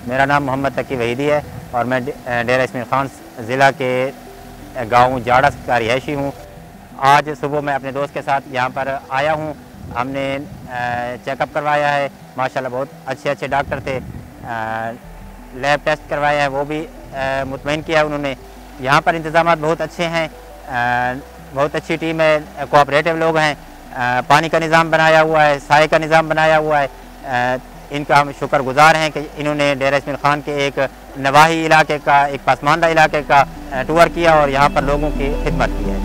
मेरा नाम मोहम्मद तकी वहीदी है और मैं डेरा इस्माइल खान ज़िला के गांव जाड़ा का रिहायशी हूँ। आज सुबह मैं अपने दोस्त के साथ यहाँ पर आया हूँ। हमने चेकअप करवाया है, माशाल्लाह बहुत अच्छे डॉक्टर थे। लैब टेस्ट करवाया है, वो भी मुतमईन किया उन्होंने। यहाँ पर इंतज़ाम बहुत अच्छे हैं, बहुत अच्छी टीम है, कोऑपरेटिव लोग हैं। पानी का निज़ाम बनाया हुआ है, साए का निज़ाम बनाया हुआ है। इनका हम शुक्रगुज़ार हैं कि इन्होंने डेरा इस्माइल खान के एक नवाही इलाके का, एक पसमानदा इलाके का टूर किया और यहाँ पर लोगों की खिदमत की है।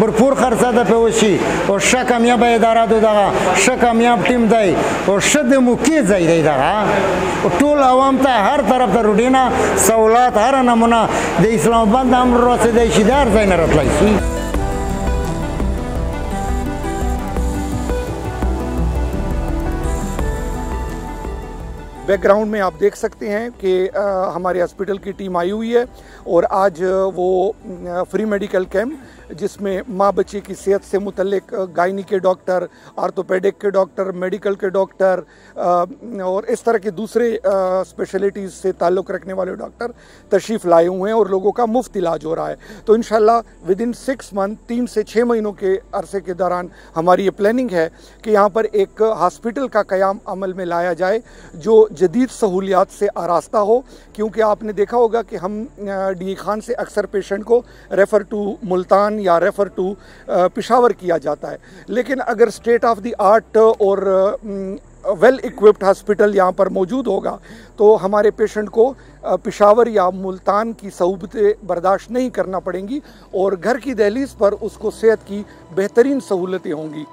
भरपूर खर्चा पे वशी और श कामयाब इदारा दो दगा श कामयाब टीम दाई और शद मुकी जाई दई दगा और टोल आवाम ता हर तरफ ता रुडीना सहुलत हर नमूना दे इस्लामाबाद हम रोसे दे शिदार जाइन रतलाई। बैकग्राउंड में आप देख सकते हैं कि हमारे हॉस्पिटल की टीम आई हुई है और आज वो फ्री मेडिकल कैंप जिसमें माँ बच्चे की सेहत से मुतल्लिक गायनी के डॉक्टर, आर्थोपेडिक के डॉक्टर, मेडिकल के डॉक्टर और इस तरह के दूसरे स्पेशलिटीज़ से ताल्लुक़ रखने वाले डॉक्टर तशरीफ़ लाए हुए हैं और लोगों का मुफ्त इलाज हो रहा है। तो इंशाल्लाह विद इन 6 मंथ 3 से 6 महीनों के अरसे के दौरान हमारी ये प्लानिंग है कि यहाँ पर एक हॉस्पिटल का क़याम अमल में लाया जाए जो जदीद सहूलियात से आरास्ता हो, क्योंकि आपने देखा होगा कि हम डी खान से अक्सर पेशेंट को रेफ़र टू मुल्तान या रेफ़र टू पेशावर किया जाता है, लेकिन अगर स्टेट ऑफ द आर्ट और वेल इक्विप्ड हॉस्पिटल यहाँ पर मौजूद होगा तो हमारे पेशेंट को पेशावर या मुल्तान की सहूलतें बर्दाश्त नहीं करना पड़ेंगी और घर की दहलीज़ पर उसको सेहत की बेहतरीन सहूलतें होंगी।